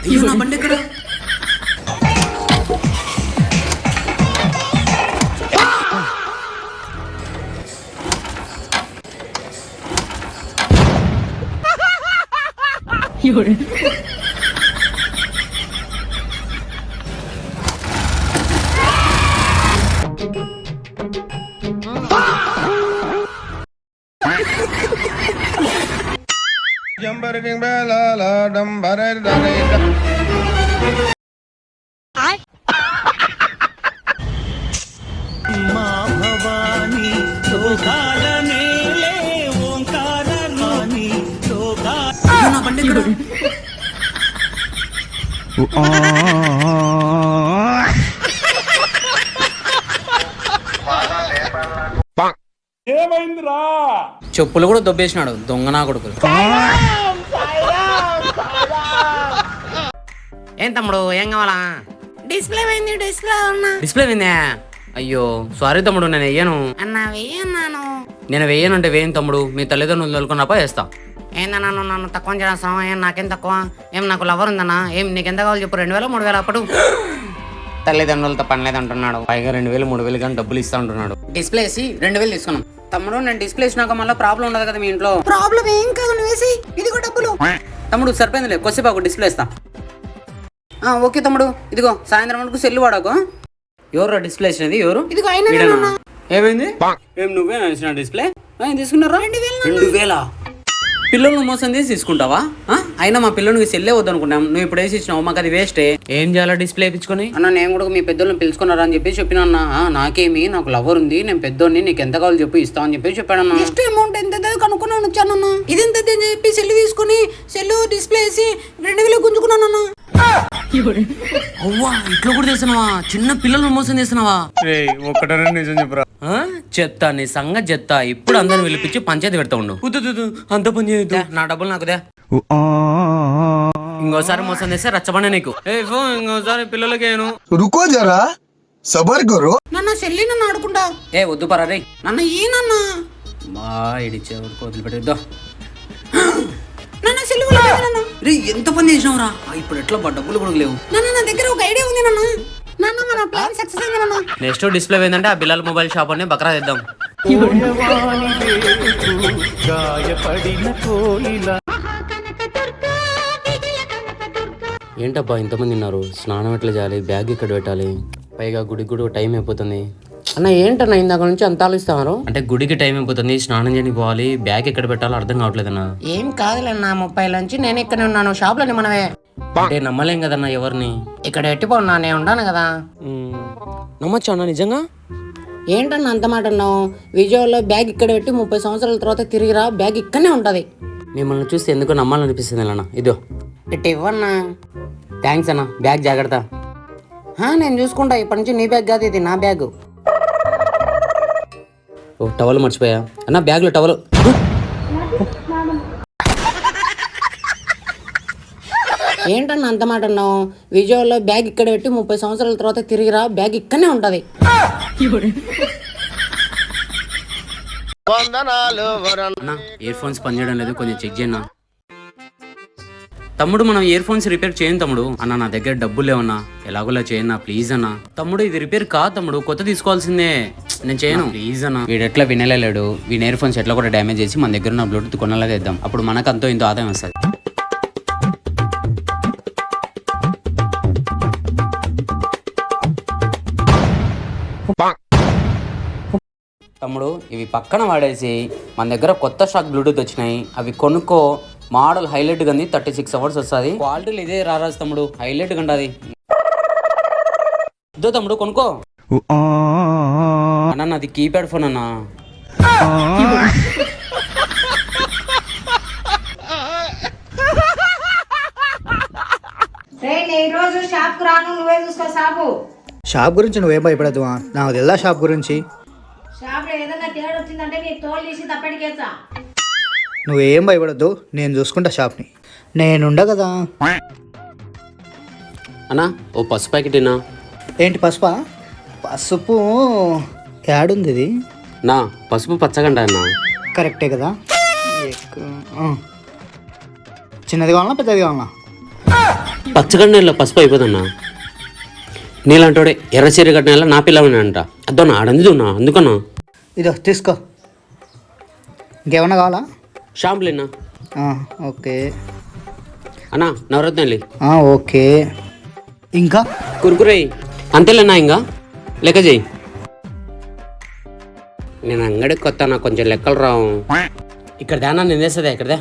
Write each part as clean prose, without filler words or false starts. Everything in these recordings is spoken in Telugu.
అయ్యో నా బండి ఎక్కడ? నా బండి ఎక్కడ? ఏమైందిరా? చెప్పులు కూడా దొబ్బేసినాడు దొంగ నా కొడుకులు. ఏం తమ్ముడు ఏం కావాలా? డిస్ప్లే పోయింది. డిస్ప్లే పోయిందా? అయ్యో సారీ తమ్ముడు, నేను వెయ్యను అన్నా. వెయ్యన్నాను. నేను వెయ్యను అంటే వేయను తమ్ముడు. మీ తల్లిదండ్రులు తోలుకున్నప్ప వేస్తా. ఏందన్నా నువ్వు నన్ను తక్కువ చేస్తావా? ఏం నాకేం తక్కువ? ఏం నాకు లవర్ ఉందన్నా? ఏం నీకెంత కావాలి చెప్పు? 2000 3000 అప్పుడు తల్లిదండ్రులతో పని లేదంటున్నాడు. పైగా 2000 3000 కానీ డబ్బులు ఇస్తా ఉంటున్నాడు. డిస్ప్లే వేసి 2000 తీసుకున్నాం. తమ్ముడు నేను డిస్ప్లే ఇచ్చినాక మళ్ళీ ప్రాబ్లం ఉండదు కదా మీ ఇంట్లో? ప్రాబ్లం ఏం కాదు, నువ్వు వేసి ఇదిగో డబ్బులు. తమ్ముడు సరిపోయిందిలే, కొద్దిసేపు డిస్ప్లే ఇస్తా. ఓకే తమ్ముడు, ఇదిగో సాయంత్రం వరకు సెల్లు వాడకు. ఎవరు డిస్ప్లే ఇచ్చినది? ఎవరు? ఇదిగో అయినా. ఏమైంది? ఏం నువ్వే ఇచ్చిన డిస్ప్లే? తీసుకున్నారా? 2000 పిల్లలు మోసం చేసి తీసుకుంటావా? అయినా మా పిల్లలకి సెల్లే వద్దనుకున్నాం. నువ్వు ఇప్పుడు వేసి ఇచ్చినావు, మాకు అది వేస్టే. ఏం చేయాలా డిస్ప్లే ఇప్పించుకొని? అన్న నేను కూడా మీ పెద్దోళ్ళని పిలుచుకున్నారా అని చెప్పి చెప్పిన అన్న. నాకేమి, నాకు లవర్ ఉంది, నేను పెద్దోడిని, నీకు ఎంత కావాలి చెప్పి ఇస్తా అని చెప్పి చెప్పాడన్న. నెక్స్ట్ అమౌంట్ ఎంత కనుక్కున్నాను వచ్చానన్న. ఇదెంత అని చెప్పి సెల్లు తీసుకుని సెల్లు డిస్ప్లే వేసి 2000 గుంజుకున్నానన్న. అవ్వా ఇట్లా కూడా చేస్తున్నావా? చిన్న పిల్లలను మోసం చేస్తున్నావా? ఒక్కటనే నిజం చెప్పురా. చెత్త నీ సంగతి చెత్త. ఇప్పుడు అందరిని పిలిపించి పంచాయతీ పెడతా ఉండు. అంత పని చేయొద్దు. నా డబ్బులు నాకుదే. ఇంకోసారి మోసం చేస్తే రచ్చబండ నీకు. ఇంకోసారి పిల్లలకి రుకో జరా సబర్ కరో. నన్న చెల్లి నన్ను ఆడుకుంటా. వద్దు పరా రే. నన్న ఏనన్నా మా ఇడిచే వదిలిపెట్టేద్దా. ఎంత పని చేసినావురా? ఇప్పుడు ఎట్లా డబ్బులు కూడా లేవు. నా దగ్గర ఒక ఐడియా ఉంది నాన్న. నెక్స్ట్ డిస్ప్లే ఏంటంటే ఆ బిల్లాల మొబైల్ షాప్ అని బక్రా తెద్దాం. ఏంటబ్బా ఇంతమంది ఉన్నారు? స్నానం ఎట్లా చేయాలి? బ్యాగ్ ఇక్కడ పెట్టాలి. పైగా గుడికి కూడా టైం అయిపోతుంది. అన్న ఏంటన్నా ఇందాక నుంచి అంత ఆలోచిస్తున్నారు? అంటే గుడికి టైం అయిపోతుంది, స్నానం చేయడానికి పోవాలి, బ్యాగ్ ఎక్కడ పెట్టాలో అర్థం కావట్లేదన్నా. ఏం కాదులేనా, 30 నుంచి నేను ఇక్కడే ఉన్నాను. షాప్ లోని మనమే. అంటే నమ్మలేం కదన్నా ఎవరిని. ఇక్కడ ఎట్టిపోన్నా నేను ఉన్నాను కదా. నమ్మొచ్చా అన్న నిజంగా? ఏంటన్నా అంత మాట అన్నావు? విజయవాడలో బ్యాగ్ ఇక్కడ పెట్టి 30 సంవత్సరాల తర్వాత తిరిగిరా, బ్యాగ్ ఇక్కడనే ఉంటది. మిమ్మల్ని చూస్తే ఎందుకో నమ్మాలనిపిస్తుంది అన్న. ఇదో ఇటు ఇవ్వన్నా. థ్యాంక్స్ అన్న. బ్యాగ్ జాగ్రత్త. నేను చూసుకుంటా. ఇప్పటి నుంచి నీ బ్యాగ్ కాదు, ఇది నా బ్యాగ్. ఓ టవల్ మర్చిపోయా అన్న, బ్యాగ్లో టవల్. ఏంటన్నా అంత మాట అన్నావు? విజయవాడలో బ్యాగ్ ఇక్కడ పెట్టి 30 సంవత్సరాల తర్వాత తిరిగిరా, బ్యాగ్ ఇక్కడనే ఉంటది. ఇయర్ ఫోన్స్ పనిచేయడం లేదు, కొంచెం చెక్ చేయన్నా. తమ్ముడు మనం ఇయర్ ఫోన్స్ రిపేర్ చేయను తమ్ముడు. అన్న నా దగ్గర డబ్బులు లేవన్నా, ఎలాగోలా చేయన్నా ప్లీజ్ అన్న. తమ్ముడు ఇది రిపేర్ కాదు తమ్ముడు, కొత్త తీసుకోవాల్సిందే. నేను చేయను ప్లీజ్ అన్న. వీడు ఎట్లా వినలేడు. వీడి ఇయర్ ఫోన్స్ ఎట్లా కూడా డ్యామేజ్ చేసి మన దగ్గర ఉన్న బ్లూటూత్ కొనలాగా ఇద్దాం. అప్పుడు మనకు అంతో ఇంతో ఆదాయం వస్తుంది. తమ్ముడు ఇవి పక్కన వాడేసి మన దగ్గర కొత్త స్టాక్ బ్లూటూత్ వచ్చినాయి, అవి కొనుక్కో. మోడల్ హైలైట్ గంది 36 అవర్స్ వస్తుంది. క్వాలిటీలు ఇదే రారాజు తమ్ముడు, హైలైట్ గండి. ఇదో తమ్ముడు కొనుక్కో అన్న. నాది కీప్యాడ్ ఫోన్ అన్నా. షాప్ గురించి నువ్వేం భయపడదు, నాకు తెలుదా షాప్ గురించి. నువ్వేం భయపడద్దు, నేను చూసుకుంటా షాప్ని. నేనుండ కదా అన్నా. ఓ పసుపు ప్యాకెట్ ఏనా? ఏంటి పసుపా? పసుపు యాడుంది ఇది? నా పసుపు పచ్చగంట అన్న. కరెక్టే కదా. చిన్నది కావాలన్నా పెద్దది కావాలన్నా? పచ్చగడ్డలో పసుపు అయిపోతున్నా నీళ్ళంటోడే ఎర్ర చీర కట్టిన నా పిల్లవని అంట అద్దన్నా ఆడందున్నా అందుకన్నా ఇదో తీసుకో. ఇంకేమన్నా కావాలా? షాంపులేనా? ఓకే అన్నా నవరత్నాలి. ఓకే. ఇంకా కురుకురే అంతేలేనా? ఇంకా లెక్క చెయ్యి. నేను అంగడికి కొత్త, నాకు కొంచెం లెక్కలు రావు. ఇక్కడ దానా నేను వేస్తుందా? ఇక్కడదా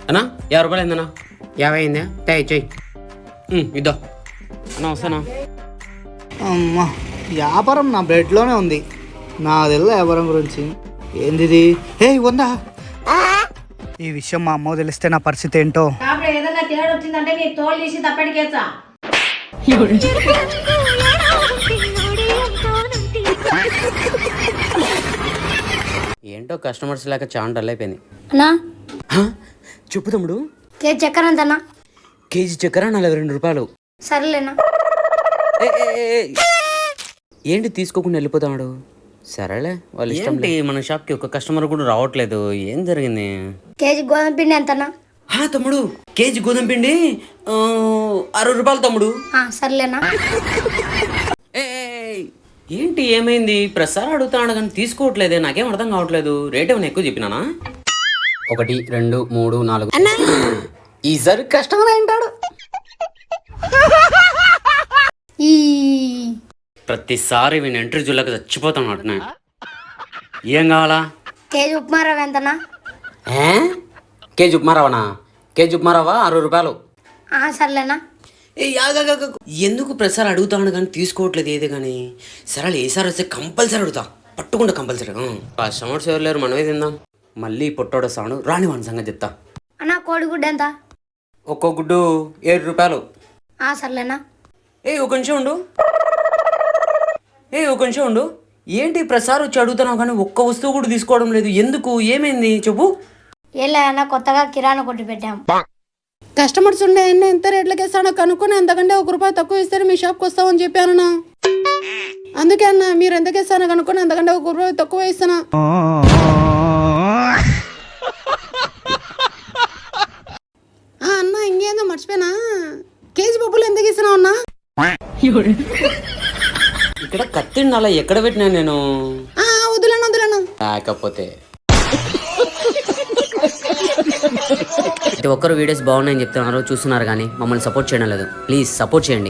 అన్నా 50 రూపాయలు అయిందన్నా. 50 అయిందా? చెయ్యి ఇద్దో అన్నా. వస్తానా? అమ్మా, వ్యాపారం నా బ్లడ్లోనే ఉంది. నా తెలియదు వ్యాపారం గురించి. ఏంది ఇది? వందా ఈ విషయం మా అమ్మ తెలిస్తే నా పరిస్థితి ఏంటో. ఏదైనా తేడా వచ్చిందంటే నీ తోలు తీసి తప్పటికేచ్చా. ఏంటో కస్టమర్స్ లేక చాలా డల్ అయిపోయింది. అన్నా చెప్పు తమ్ముడు. కేజీ చక్కెర ఎంతన్నా? కేజీ చక్కెర 42 రూపాయలు. సరేలేనా? ఏంటి తీసుకోకుండా వెళ్ళిపోతాడు? సరేలే వాళ్ళ ఇష్టం. మన షాప్కి ఒక కస్టమర్ కూడా రావట్లేదు, ఏం జరిగింది? కేజీ గోధుమ పిండి ఎంతన్నా? తమ్ముడు కేజీ గోధుమ పిండి 60 రూపాయలు తమ్ముడు. సరేలేనా? ఏంటి ఏమైంది? ప్రసారం అడుగుతున్నాడు కానీ తీసుకోవట్లేదే, నాకేం అర్థం కావట్లేదు. రేట్ ఏమైనా ఎక్కువ చెప్పినానా? 1 2 3 4 ఈసారి కస్టమర్ అయింటాడు. ఈ ప్రతిసారి వీని ఎంట్రీ జుల్లకు చచ్చిపోతాను అంటున్నా. ఏం కావాలా? కేజీ ఉప్మా రవ్వ ఎంతన్నా? కేజీ ఉప్మా రవ్వనా? కేజీ ఉప్మా రవ్వ 60 రూపాయలు. సరేలేనా? ఎందుకు ప్రసారం అడుగుతాను కానీ తీసుకోవట్లేదు ఏదే కానీ. సరే ఏసారి వస్తే కంపల్సరీ అడుగుతా, పట్టుకుంటా కంపల్సరీ. కస్టమర్స్ ఎవరు లేరు, మనమే తిందాం. మళ్ళీ పొట్టోడు వస్తాడు, రాని వాడి సంగతి చెప్తా. అన్నా కోడిగుడ్డు ఎంత? ఒక్కో గుడ్డు 7 రూపాయలు. సరేలేనా? ఒక నిమిషం ఉండు. ఒక నిమిషం ఉండు. ఏంటి ప్రసారం వచ్చి అడుగుతున్నావు కానీ ఒక్క వస్తువు కూడా తీసుకోవడం లేదు, ఎందుకు? ఏమైంది చెప్పు. ఏం లేదన్నా, కొత్తగా కిరాణా కొట్టు పెట్టాం. కస్టమర్స్ ఉండే ఎంత రేట్లకి ఇస్తానో కనుక్కొని అంతకంటే 1 రూపాయి తక్కువ ఇస్తే మీ షాప్కి వస్తామని చెప్పానన్నా. అందుకే అన్న మీరు ఎంతకి ఇస్తానో కనుక్కొని అంతకంటే 1 రూపాయి తక్కువ ఇస్తానా. అన్న ఇంకేందో మర్చిపోయినా, కేజీ పప్పులు ఎందుకు ఇస్తున్నావు అన్నా? ఇక్కడ కత్తిండి అలా ఎక్కడ పెట్టినా నేను? వదిలేను కాకపోతే ప్రతి ఒక్కరు వీడియోస్ బాగున్నాయని చెప్తున్నారు, చూస్తున్నారు కానీ మమ్మల్ని సపోర్ట్ చేయడం లేదు. ప్లీజ్ సపోర్ట్ చేయండి.